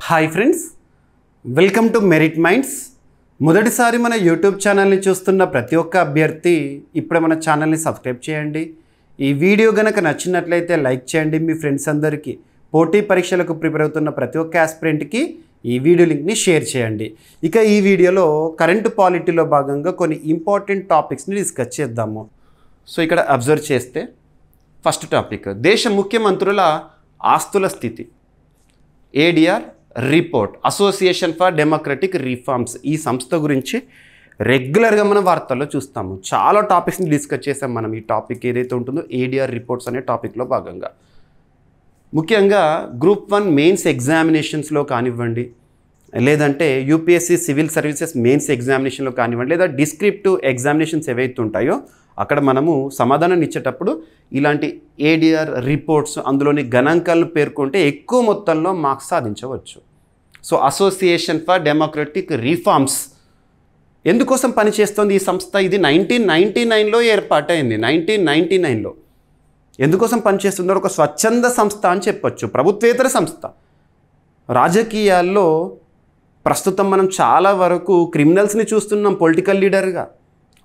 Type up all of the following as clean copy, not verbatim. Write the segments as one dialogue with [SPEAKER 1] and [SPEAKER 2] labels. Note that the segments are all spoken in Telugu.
[SPEAKER 1] Hi friends, welcome to merit minds. మొదటిసారి మన యూట్యూబ్ ఛానల్ని చూస్తున్న ప్రతి ఒక్క అభ్యర్థి ఇప్పుడే మన ఛానల్ని సబ్స్క్రైబ్ చేయండి. ఈ వీడియో కనుక నచ్చినట్లయితే లైక్ చేయండి. మీ ఫ్రెండ్స్ అందరికీ, పోటీ పరీక్షలకు ప్రిపేర్ అవుతున్న ప్రతి ఒక్క ఆస్పిరెంట్కి ఈ వీడియో లింక్ని షేర్ చేయండి. ఇక ఈ వీడియోలో కరెంట్ పాలిటీలో భాగంగా కొన్ని ఇంపార్టెంట్ టాపిక్స్ని డిస్కస్ చేద్దాము. సో ఇక్కడ అబ్జర్వ్ చేస్తే ఫస్ట్ టాపిక్, దేశ ముఖ్యమంత్రుల ఆస్తుల స్థితి. ADR report, association for democratic reforms. ఈ సంస్థ గురించి రెగ్యులర్గా మనం వార్తల్లో చూస్తాము. చాలా టాపిక్స్ని డిస్కస్ చేసాం మనం. ఈ టాపిక్ ఏదైతే ఉంటుందో ఏడిఆర్ రిపోర్ట్స్ అనే టాపిక్లో భాగంగా ముఖ్యంగా గ్రూప్ 1 మెయిన్స్ ఎగ్జామినేషన్స్లో కానివ్వండి, లేదంటే యూపీఎస్సీ సివిల్ సర్వీసెస్ మెయిన్స్ ఎగ్జామినేషన్లో కానివ్వండి, లేదా డిస్క్రిప్టివ్ ఎగ్జామినేషన్స్ ఏవైతే ఉంటాయో అక్కడ మనము సమాధానం ఇచ్చేటప్పుడు ఇలాంటి ఏడిఆర్ రిపోర్ట్స్, అందులోని గణాంకాలను పేర్కొంటే ఎక్కువ మొత్తంలో మార్క్స్ సాధించవచ్చు. So association for democratic reforms ఎందుకోసం పనిచేస్తోంది ఈ సంస్థ? ఇది 1999లో ఏర్పాటైంది. 1999లో ఎందుకోసం పనిచేస్తుందో ఒక స్వచ్ఛంద సంస్థ అని చెప్పొచ్చు, ప్రభుత్వేతర సంస్థ. రాజకీయాల్లో ప్రస్తుతం మనం చాలా వరకు క్రిమినల్స్ని చూస్తున్నాం పొలిటికల్ లీడర్గా,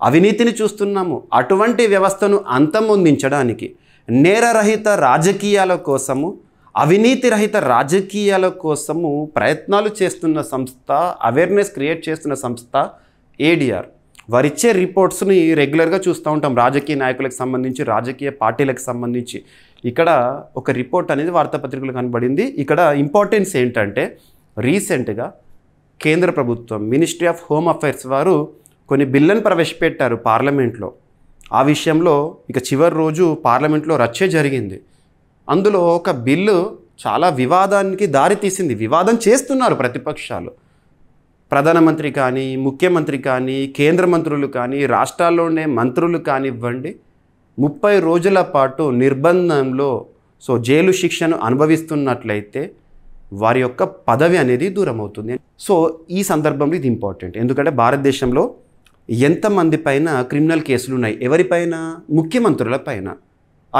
[SPEAKER 1] అవినీతిని చూస్తున్నాము. అటువంటి వ్యవస్థను అంతమొందించడానికి, నేరరహిత రాజకీయాల కోసము, అవినీతి రహిత రాజకీయాల కోసము ప్రయత్నాలు చేస్తున్న సంస్థ, అవేర్నెస్ క్రియేట్ చేస్తున్న సంస్థ ఏడిఆర్. వారిచ్చే రిపోర్ట్స్ని రెగ్యులర్గా చూస్తూ ఉంటాం, రాజకీయ నాయకులకు సంబంధించి, రాజకీయ పార్టీలకు సంబంధించి. ఇక్కడ ఒక రిపోర్ట్ అనేది వార్తాపత్రికలు కనబడింది. ఇక్కడ ఇంపార్టెన్స్ ఏంటంటే, రీసెంట్గా కేంద్ర ప్రభుత్వం, మినిస్ట్రీ ఆఫ్ హోమ్ అఫైర్స్ వారు కొన్ని బిల్లులను ప్రవేశపెట్టారు పార్లమెంట్లో. ఆ విషయంలో ఇక చివరి రోజు పార్లమెంట్లో రచ్చ జరిగింది. అందులో ఒక బిల్లు చాలా వివాదానికి దారితీసింది. వివాదం చేస్తున్నారు ప్రతిపక్షాలు. ప్రధానమంత్రి కానీ, ముఖ్యమంత్రి కానీ, కేంద్ర మంత్రులు కానీ, రాష్ట్రాల్లో ఉండే మంత్రులు కానివ్వండి, 30 రోజుల పాటు నిర్బంధంలో జైలు శిక్షను అనుభవిస్తున్నట్లయితే వారి యొక్క పదవి అనేది దూరం అవుతుంది. సో ఈ సందర్భంలో ఇది ఇంపార్టెంట్. ఎందుకంటే భారతదేశంలో ఎంతమంది పైన క్రిమినల్ కేసులు ఉన్నాయి? ఎవరిపైన? ముఖ్యమంత్రుల పైన.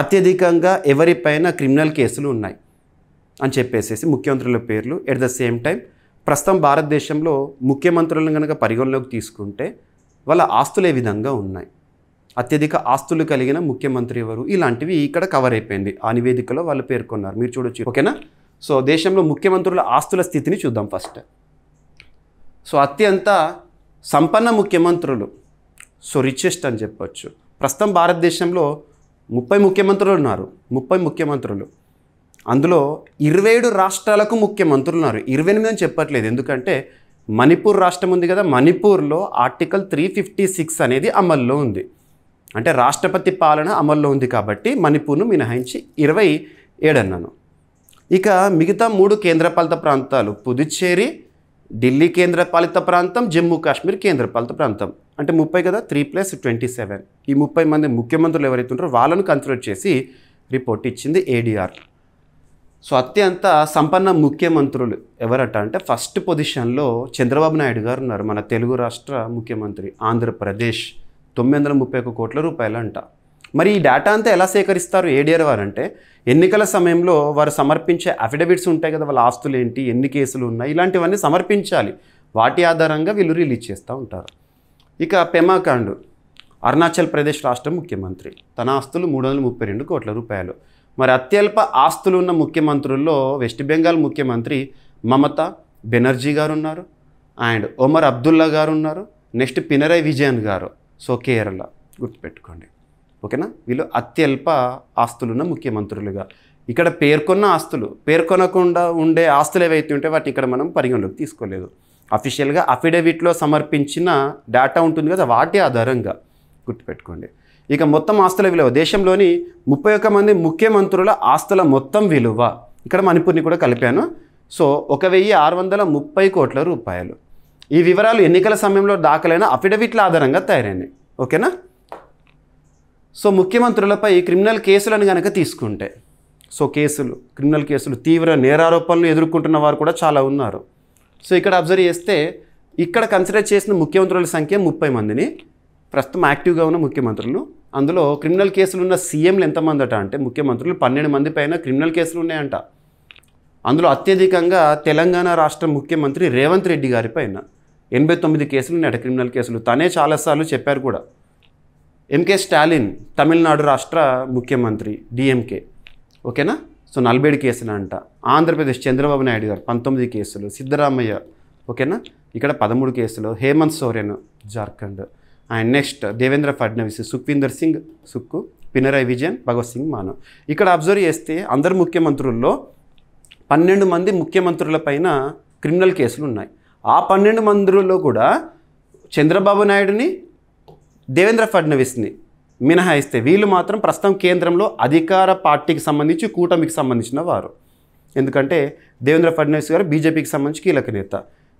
[SPEAKER 1] అత్యధికంగా ఎవరిపైన క్రిమినల్ కేసులు ఉన్నాయి అని చెప్పేసి ముఖ్యమంత్రుల పేర్లు. ఎట్ ద సేమ్ టైం ప్రస్తుతం భారతదేశంలో ముఖ్యమంత్రులను కనుక పరిగణలోకి తీసుకుంటే వాళ్ళ ఆస్తులు ఏ విధంగా ఉన్నాయి, అత్యధిక ఆస్తులు కలిగిన ముఖ్యమంత్రి ఎవరు, ఇలాంటివి ఇక్కడ కవర్ అయిపోయింది. ఆ నివేదికలో వాళ్ళు పేర్కొన్నారు, మీరు చూడొచ్చు. ఓకేనా? సో దేశంలో ముఖ్యమంత్రుల ఆస్తుల స్థితిని చూద్దాం ఫస్ట్. సో అత్యంత సంపన్న ముఖ్యమంత్రులు, రిచెస్ట్ అని చెప్పొచ్చు. ప్రస్తుతం భారతదేశంలో 30 ముఖ్యమంత్రులు ఉన్నారు. 30 ముఖ్యమంత్రులు. అందులో 27 రాష్ట్రాలకు ముఖ్యమంత్రులు ఉన్నారు. 28 అని చెప్పట్లేదు, ఎందుకంటే మణిపూర్ రాష్ట్రం ఉంది కదా, మణిపూర్లో ఆర్టికల్ 356 అనేది అమల్లో ఉంది. అంటే రాష్ట్రపతి పాలన అమల్లో ఉంది కాబట్టి మణిపూర్ను మినహాయించి 27 అన్నాను. ఇక మిగతా 3 కేంద్రపాలిత ప్రాంతాలు, పుదుచ్చేరి, ఢిల్లీ కేంద్రపాలిత ప్రాంతం, జమ్మూ కాశ్మీర్ కేంద్రపాలిత ప్రాంతం. అంటే 30 కదా, 3 + 27. ఈ 30 మంది ముఖ్యమంత్రులు ఎవరైతే ఉంటారో వాళ్ళను కన్సిడర్ చేసి రిపోర్ట్ ఇచ్చింది ఏడిఆర్. సో అత్యంత సంపన్న ముఖ్యమంత్రులు ఎవరట అంటే, ఫస్ట్ పొజిషన్లో చంద్రబాబు నాయుడు గారు ఉన్నారు, మన తెలుగు రాష్ట్ర ముఖ్యమంత్రి. ఆంధ్రప్రదేశ్ 931 కోట్ల రూపాయలు అంట. మరి ఈ డేటా అంతా ఎలా సేకరిస్తారు ఏడిఆర్ వారు అంటే, ఎన్నికల సమయంలో వారు సమర్పించే అఫిడవిట్స్ ఉంటాయి కదా, వాళ్ళ ఆస్తులు ఏంటి, ఎన్ని కేసులు ఉన్నాయి, ఇలాంటివన్నీ సమర్పించాలి. వాటి ఆధారంగా వీళ్ళు రిలీజ్ చేస్తూ ఉంటారు. ఇక పెమా ఖండు, అరుణాచల్ ప్రదేశ్ రాష్ట్ర ముఖ్యమంత్రి, తన ఆస్తులు 332 కోట్ల రూపాయలు. మరి అత్యల్ప ఆస్తులు ఉన్న ముఖ్యమంత్రుల్లో వెస్ట్ బెంగాల్ ముఖ్యమంత్రి మమతా బెనర్జీ గారు ఉన్నారు, అండ్ ఒమర్ అబ్దుల్లా గారు ఉన్నారు, నెక్స్ట్ పినరయ్ విజయన్ గారు. సో కేరళ, గుర్తుపెట్టుకోండి. ఓకేనా? వీళ్ళు అత్యల్ప ఆస్తులున్న ముఖ్యమంత్రులుగా. ఇక్కడ పేర్కొన్న ఆస్తులు, పేర్కొనకుండా ఉండే ఆస్తులు ఏవైతే ఉంటే వాటిని ఇక్కడ మనం పరిగణలోకి తీసుకోలేదు. అఫీషియల్గా అఫిడవిట్లో సమర్పించిన డేటా ఉంటుంది కదా, వాటి ఆధారంగా గుర్తుపెట్టుకోండి. ఇక మొత్తం ఆస్తుల విలువ, దేశంలోని 31 మంది ముఖ్యమంత్రుల ఆస్తుల మొత్తం విలువ, ఇక్కడ మణిపూర్ని కూడా కలిపాను. సో 1630 కోట్ల రూపాయలు. ఈ వివరాలు ఎన్నికల సమయంలో దాఖలైన అఫిడవిట్ల ఆధారంగా తయారైనాయి. ఓకేనా? సో ముఖ్యమంత్రులపై క్రిమినల్ కేసులను కనుక తీసుకుంటే, క్రిమినల్ కేసులు, తీవ్ర నేరారోపణలు ఎదుర్కొంటున్న వారు కూడా చాలా ఉన్నారు. సో ఇక్కడ అబ్జర్వ్ చేస్తే ఇక్కడ కన్సిడర్ చేసిన ముఖ్యమంత్రుల సంఖ్య 30 మందిని. ప్రస్తుతం యాక్టివ్గా ఉన్న ముఖ్యమంత్రులు, అందులో క్రిమినల్ కేసులు ఉన్న సీఎంలు ఎంతమంది అంటే ముఖ్యమంత్రులు 12 మంది పైన క్రిమినల్ కేసులు ఉన్నాయంట. అందులో అత్యధికంగా తెలంగాణ రాష్ట్ర ముఖ్యమంత్రి రేవంత్ రెడ్డి గారి పైన 89 కేసులు ఉన్నాయి, క్రిమినల్ కేసులు. తనే చాలాసార్లు చెప్పారు కూడా. ఎంకే స్టాలిన్ తమిళనాడు రాష్ట్ర ముఖ్యమంత్రి డిఎంకే, ఓకేనా. సో 47 కేసులు అంట. ఆంధ్రప్రదేశ్ చంద్రబాబు నాయుడు గారు 19 కేసులు, సిద్ధరామయ్య, ఓకేనా, ఇక్కడ 13 కేసులు, హేమంత్ సోరెన్ జార్ఖండ్, అండ్ నెక్స్ట్ దేవేంద్ర ఫడ్నవీస్, సుఖ్వీందర్ సింగ్ సుక్కు, పినరాయి విజయన్, భగత్ సింగ్ మాను. ఇక్కడ అబ్జర్వ్ చేస్తే అందరు ముఖ్యమంత్రుల్లో 12 మంది ముఖ్యమంత్రుల పైన క్రిమినల్ కేసులు ఉన్నాయి. ఆ 12 మంత్రుల్లో కూడా చంద్రబాబు నాయుడుని, దేవేంద్ర ఫడ్నవీస్ని మినహాయిస్తే వీళ్ళు మాత్రం ప్రస్తుతం కేంద్రంలో అధికార పార్టీకి సంబంధించి కూటమికి సంబంధించిన వారు. ఎందుకంటే దేవేంద్ర ఫడ్నవీస్ గారు బీజేపీకి సంబంధించి కీలక నేత,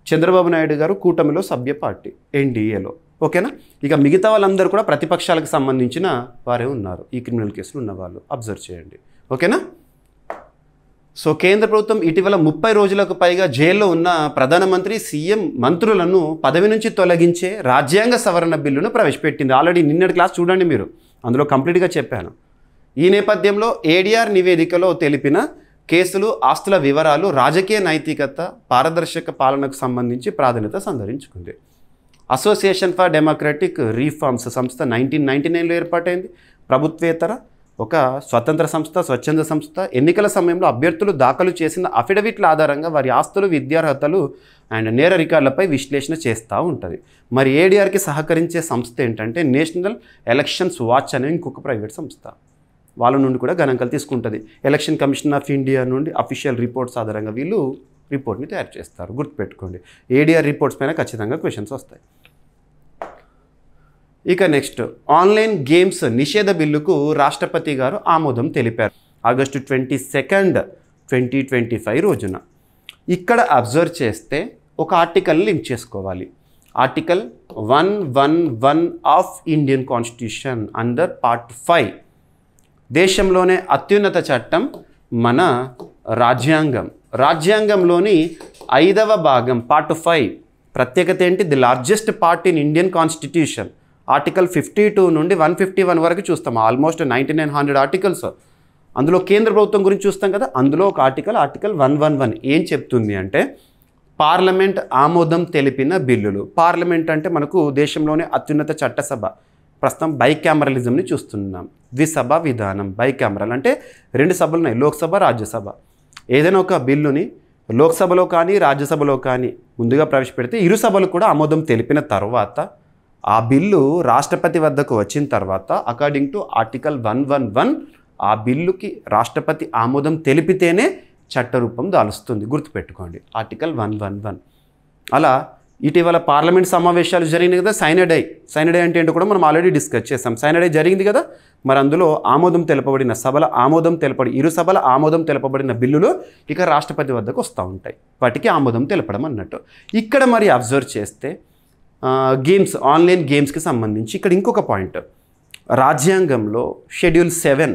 [SPEAKER 1] చంద్రబాబు నాయుడు గారు కూటమిలో సభ్య పార్టీ ఎన్డీఏలో, ఓకేనా. ఇక మిగతా వాళ్ళందరూ కూడా ప్రతిపక్షాలకు సంబంధించిన వారే ఉన్నారు ఈ క్రిమినల్ కేసులు ఉన్నవాళ్ళు. అబ్జర్వ్ చేయండి, ఓకేనా. సో కేంద్ర ప్రభుత్వం ఇటీవల 30 రోజులకు పైగా జైల్లో ఉన్న ప్రధానమంత్రి, సీఎం మంత్రులను పదవి నుంచి తొలగించే రాజ్యాంగ సవరణ బిల్లును ప్రవేశపెట్టింది. ఆల్రెడీ నిన్నటి క్లాస్ చూడండి మీరు, అందులో కంప్లీట్గా చెప్పాను. ఈ నేపథ్యంలో ఏడీఆర్ నివేదికలో తెలిపిన కేసులు, ఆస్తుల వివరాలు రాజకీయ నైతికత, పారదర్శక పాలనకు సంబంధించి ప్రాధాన్యత సంతరించుకుంది. అసోసియేషన్ ఫర్ డెమోక్రటిక్ రీఫార్మ్స్ సంస్థ 1999లో ఏర్పాటైంది. ప్రభుత్వేతర ఒక స్వతంత్ర సంస్థ, స్వచ్ఛంద సంస్థ. ఎన్నికల సమయంలో అభ్యర్థులు దాఖలు చేసిన అఫిడవిట్ల ఆధారంగా వారి ఆస్తులు, విద్యార్హతలు అండ్ నేర రికార్డులపై విశ్లేషణ చేస్తూ ఉంటుంది. మరి ఏడీఆర్కి సహకరించే సంస్థ ఏంటంటే నేషనల్ ఎలక్షన్స్ వాచ్ అనే ఇంకొక ప్రైవేట్ సంస్థ. వాళ్ళ నుండి కూడా గణాంకాలు తీసుకుంటుంది. ఎలక్షన్ కమిషన్ ఆఫ్ ఇండియా నుండి అఫీషియల్ రిపోర్ట్స్ ఆధారంగా వీళ్ళు రిపోర్ట్ని తయారు చేస్తారు. గుర్తుపెట్టుకోండి, ఏడీఆర్ రిపోర్ట్స్ పైన ఖచ్చితంగా క్వశ్చన్స్ వస్తాయి. ఇక నెక్స్ట్, ఆన్లైన్ గేమ్స్ నిషేధ బిల్లుకు రాష్ట్రపతి గారు ఆమోదం తెలిపారు ఆగస్టు 22, 2025 రోజున. ఇక్కడ అబ్జర్వ్ చేస్తే ఒక ఆర్టికల్ని లింక్ చేసుకోవాలి. Article 111 of Indian constitution under part 5. దేశంలోనే అత్యున్నత చట్టం మన రాజ్యాంగం. రాజ్యాంగంలోని 5వ భాగం పార్ట్ 5 ప్రత్యేకత ఏంటి? The largest part in Indian constitution. Article 52 నుండి 151 వరకు చూస్తాం. Almost 9900 articles. అందులో కేంద్ర ప్రభుత్వం గురించి చూస్తాం కదా, అందులో ఒక ఆర్టికల్ 111 ఏం చెప్తుంది అంటే పార్లమెంట్ ఆమోదం తెలిపిన బిల్లులు. పార్లమెంట్ అంటే మనకు దేశంలోనే అత్యున్నత చట్టసభ. ప్రస్తుతం బైకామరలిజంని చూస్తున్నాం. ద్విసభ విధానం, బైకామరల్ అంటే 2 సభలు ఉన్నాయి, లోక్సభ, రాజ్యసభ. ఏదైనా ఒక బిల్లుని లోక్సభలో కానీ రాజ్యసభలో కానీ ముందుగా ప్రవేశపెడితే ఇరు సభలు కూడా ఆమోదం తెలిపిన తర్వాత ఆ బిల్లు రాష్ట్రపతి వద్దకు వచ్చిన తర్వాత అకార్డింగ్ టు ఆర్టికల్ 111 ఆ బిల్లుకి రాష్ట్రపతి ఆమోదం తెలిపితేనే చట్టరూపం దాలుస్తుంది. గుర్తుపెట్టుకోండి, ఆర్టికల్ 111. అలా ఇటీవల పార్లమెంట్ సమావేశాలు జరిగినాయి కదా, సైనడై అంటే ఏంటో కూడా మనం ఆల్రెడీ డిస్కస్ చేసాం. సైనడై జరిగింది కదా, మరి అందులో ఆమోదం తెలపబడిన సభల ఆమోదం తెలపడి ఇరు సభల ఆమోదం తెలపబడిన బిల్లులు ఇక రాష్ట్రపతి వద్దకు వస్తూ ఉంటాయి. వాటికి ఆమోదం తెలపడం అన్నట్టు. ఇక్కడ మరి అబ్జర్వ్ చేస్తే గేమ్స్, ఆన్లైన్ గేమ్స్కి సంబంధించి ఇక్కడ ఇంకొక పాయింట్, రాజ్యాంగంలో షెడ్యూల్ 7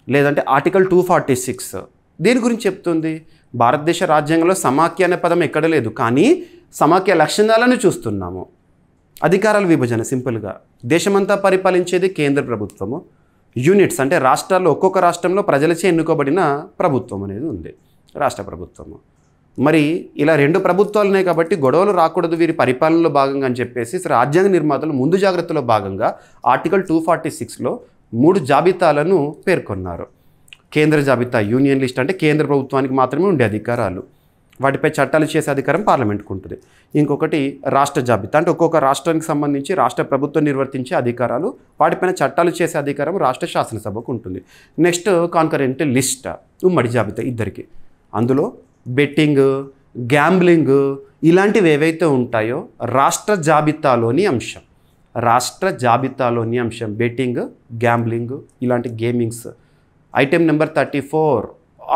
[SPEAKER 1] లేదంటే ఆర్టికల్ 246 దేని గురించి చెప్తుంది? భారతదేశ రాజ్యాంగంలో సమాఖ్య అనే పదం ఎక్కడ లేదు, కానీ సమాఖ్య లక్షణాలను చూస్తున్నాము. అధికారాల విభజన సింపుల్గా దేశమంతా పరిపాలించేది కేంద్ర ప్రభుత్వము. యూనిట్స్ అంటే రాష్ట్రాల్లో ఒక్కొక్క రాష్ట్రంలో ప్రజలచే ఎన్నుకోబడిన ప్రభుత్వం అనేది ఉంది, రాష్ట్ర ప్రభుత్వము. మరి ఇలా 2 ప్రభుత్వాలు ఉన్నాయి కాబట్టి గొడవలు రాకూడదు వీరి పరిపాలనలో భాగంగా అని చెప్పేసి రాజ్యాంగ నిర్మాతలు ముందు జాగ్రత్తలో భాగంగా ఆర్టికల్ 246లో 3 జాబితాలను పేర్కొన్నారు. కేంద్ర జాబితా, యూనియన్ లిస్ట్ అంటే కేంద్ర ప్రభుత్వానికి మాత్రమే ఉండే అధికారాలు, వాటిపై చట్టాలు చేసే అధికారం పార్లమెంట్కు ఉంటుంది. ఇంకొకటి రాష్ట్ర జాబితా అంటే ఒక్కొక్క రాష్ట్రానికి సంబంధించి రాష్ట్ర ప్రభుత్వం నిర్వర్తించే అధికారాలు, వాటిపైన చట్టాలు చేసే అధికారం రాష్ట్ర శాసనసభకు ఉంటుంది. నెక్స్ట్ కాన్కరెంట్ లిస్ట్, ఉమ్మడి జాబితా ఇద్దరికి. అందులో బెట్టింగ్, గ్యాంబ్లింగ్ ఇలాంటివి ఏవైతే ఉంటాయో రాష్ట్ర జాబితాలోని అంశం, బెట్టింగ్, గ్యాంబ్లింగ్ ఇలాంటి gamings. Item number 34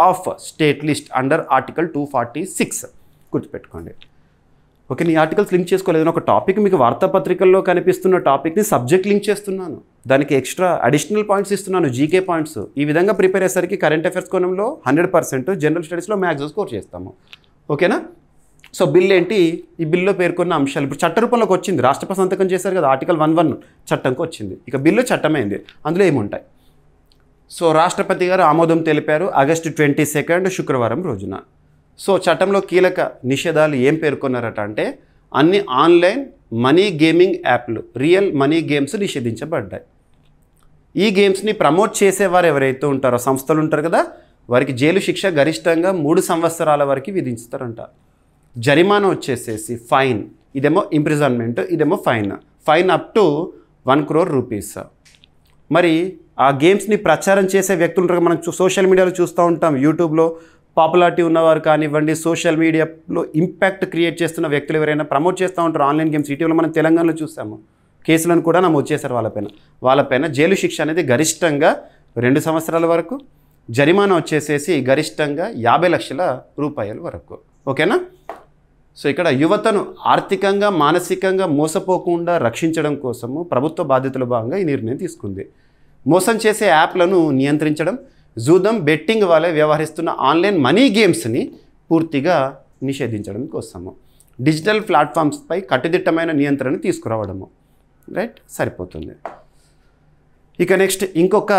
[SPEAKER 1] of state list under article 246 గుర్తుపెట్టుకోండి. ఓకే, నీ ఆర్టికల్స్ లింక్ చేసుకోలేదు. ఒక టాపిక్ మీకు వార్తాపత్రికల్లో కనిపిస్తున్న టాపిక్ని సబ్జెక్ట్ లింక్ చేస్తున్నాను, దానికి ఎక్స్ట్రా అడిషనల్ పాయింట్స్ ఇస్తున్నాను, జీకే పాయింట్స్. ఈ విధంగా ప్రిపేర్ అయ్యేసరికి కరెంట్ అఫైర్స్ కోణంలో 100%, జనరల్ స్టడీస్లో మ్యాక్సిమం స్కోర్ చేస్తాము. ఓకేనా? సో బిల్ ఏంటి? ఈ బిల్లో పేర్కొన్న అంశాలు ఇప్పుడు చట్ట రూపంలోకి వచ్చింది. రాష్ట్రపతి సంతకం చేశారు కదా, ఆర్టికల్ 111 చట్టంకి వచ్చింది. ఇక బిల్లు చట్టమైంది. అందులో ఏముంటాయి? సో రాష్ట్రపతి గారు ఆమోదం తెలిపారు ఆగస్టు 22 శుక్రవారం రోజున. సో చట్టంలో కీలక నిషేధాలు ఏం పేర్కొన్నారట అంటే అన్ని ఆన్లైన్ మనీ గేమింగ్ యాప్లు, రియల్ మనీ గేమ్స్ నిషేధించబడ్డాయి. ఈ గేమ్స్ని ప్రమోట్ చేసేవారు ఎవరైతే ఉంటారో, సంస్థలు ఉంటారు కదా, వారికి జైలు శిక్ష గరిష్టంగా 3 సంవత్సరాల వరకు విధించుతారంట. జరిమానా వచ్చేసేసి ఫైన్, ఇదేమో ఇంప్రిజన్మెంట్, ఇదేమో fine up to 1 crore rupees. మరి ఆ గేమ్స్ని ప్రచారం చేసే వ్యక్తులు ఉంటారు, మనం సోషల్ మీడియాలో చూస్తూ ఉంటాం, యూట్యూబ్లో పాపులారిటీ ఉన్నవారు కానివ్వండి, సోషల్ మీడియాలో ఇంపాక్ట్ క్రియేట్ చేస్తున్న వ్యక్తులు ఎవరైనా ప్రమోట్ చేస్తూ ఉంటారు ఆన్లైన్ గేమ్స్. ఇటీవల మనం తెలంగాణలో చూసాము, కేసులను కూడా నమోదు చేశారు వాళ్ళపైన జైలు శిక్ష అనేది గరిష్టంగా 2 సంవత్సరాల వరకు, జరిమానా వచ్చేసేసి గరిష్టంగా 50 లక్షల రూపాయల వరకు. ఓకేనా? సో ఇక్కడ యువతను ఆర్థికంగా మానసికంగా మోసపోకుండా రక్షించడం కోసము ప్రభుత్వ బాధ్యతల భాగంగా ఈ నిర్ణయం తీసుకుంది. మోసం చేసే యాప్లను నియంత్రించడం, జూదం, బెట్టింగ్ వాళ్ళే వ్యవహరిస్తున్న ఆన్లైన్ మనీ గేమ్స్ని పూర్తిగా నిషేధించడం కోసము డిజిటల్ ప్లాట్ఫామ్స్పై కట్టుదిట్టమైన నియంత్రణ తీసుకురావడము. రైట్, సరిపోతుంది. ఇక నెక్స్ట్ ఇంకొక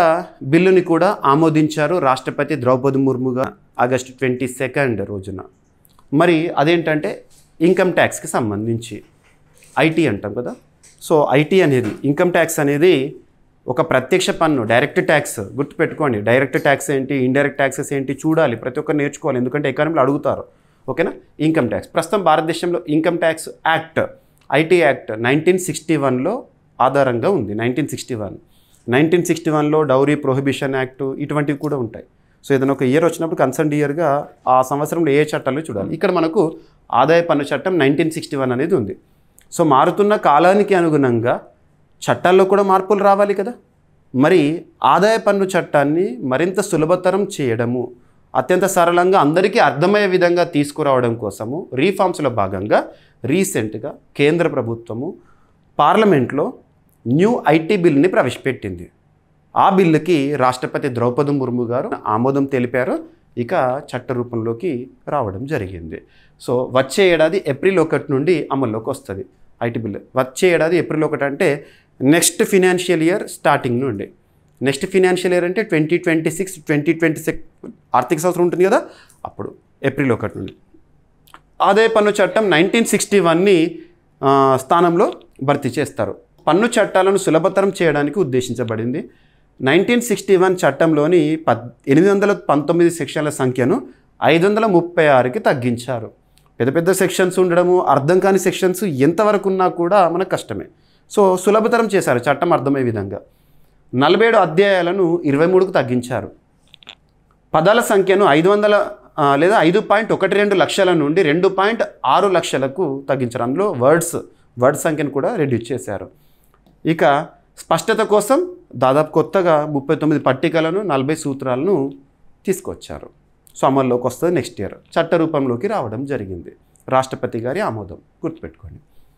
[SPEAKER 1] బిల్లుని కూడా ఆమోదించారు రాష్ట్రపతి ద్రౌపది ముర్ము గారు ఆగస్టు 22 రోజున. మరి అదేంటంటే ఇన్కమ్ ట్యాక్స్కి సంబంధించి ఐటీ అంటాం కదా. సో ఐటీ అనేది, ఇన్కమ్ ట్యాక్స్ అనేది ఒక ప్రత్యక్ష పన్ను, డైరెక్ట్ ట్యాక్స్. గుర్తుపెట్టుకోండి, డైరెక్ట్ ట్యాక్స్ ఏంటి, ఇండైరెక్ట్ ట్యాక్సెస్ ఏంటి చూడాలి, ప్రతి ఒక్కరు నేర్చుకోవాలి, ఎందుకంటే ఎకానమీలో అడుగుతారు. ఓకేనా? ఇన్కమ్ ట్యాక్స్ ప్రస్తుతం భారతదేశంలో income tax act, IT act 1961లో ఆధారంగా ఉంది. 1961లో డౌరీ ప్రొహిబిషన్ యాక్ట్ ఇటువంటివి కూడా ఉంటాయి. సో ఏదైనా ఒక ఇయర్ వచ్చినప్పుడు కన్సర్న్ ఇయర్గా ఆ సంవత్సరంలో ఏ చట్టాలు చూడాలి. ఇక్కడ మనకు ఆదాయ పన్ను చట్టం 1961 అనేది ఉంది. సో మారుతున్న కాలానికి అనుగుణంగా చట్టాల్లో కూడా మార్పులు రావాలి కదా. మరి ఆదాయ పన్ను చట్టాన్ని మరింత సులభతరం చేయడము, అత్యంత సరళంగా అందరికీ అర్థమయ్యే విధంగా తీసుకురావడం కోసము రీఫార్మ్స్లో భాగంగా రీసెంట్గా కేంద్ర ప్రభుత్వము పార్లమెంట్లో న్యూ ఐటీ బిల్ని ప్రవేశపెట్టింది. ఆ బిల్లుకి రాష్ట్రపతి ద్రౌపది ముర్ము గారు ఆమోదం తెలిపారు. ఇక చట్ట రూపంలోకి రావడం జరిగింది. సో వచ్చే ఏడాది ఏప్రిల్ 1 నుండి అమల్లోకి వస్తుంది ఐటీ బిల్. వచ్చే ఏడాది ఏప్రిల్ 1 అంటే నెక్స్ట్ ఫినాన్షియల్ ఇయర్ స్టార్టింగ్ నుండి. నెక్స్ట్ ఫినాన్షియల్ ఇయర్ అంటే 2026 ఆర్థిక సంవత్సరం ఉంటుంది కదా, అప్పుడు ఏప్రిల్ 1 నుండి. ఆదాయ పన్ను చట్టం 1961ని స్థానంలో భర్తీ చేస్తారు. పన్ను చట్టాలను సులభతరం చేయడానికి ఉద్దేశించబడింది. 1961 చట్టంలోని 819 సెక్షన్ల సంఖ్యను 536కి తగ్గించారు. పెద్ద పెద్ద సెక్షన్స్ ఉండడము, అర్థం కాని సెక్షన్స్ ఎంతవరకు ఉన్నా కూడా మనకు కష్టమే. సో సులభతరం చేశారు చట్టం అర్థమయ్యే విధంగా. 47 అధ్యాయాలను 23కు తగ్గించారు. పదాల సంఖ్యను 500 లేదా 5.12 లక్షల నుండి 2.6 లక్షలకు తగ్గించారు. అందులో వర్డ్స్ సంఖ్యను కూడా రెడ్యూస్ చేశారు. ఇక స్పష్టత కోసం దాదాపు కొత్తగా 39 పట్టికలను 40 సూత్రాలను తీసుకొచ్చారు. సో అమల్లోకి వస్తుంది నెక్స్ట్ ఇయర్. చట్ట రూపంలోకి రావడం జరిగింది. రాష్ట్రపతి గారి ఆమోదం గుర్తుపెట్టుకోండి.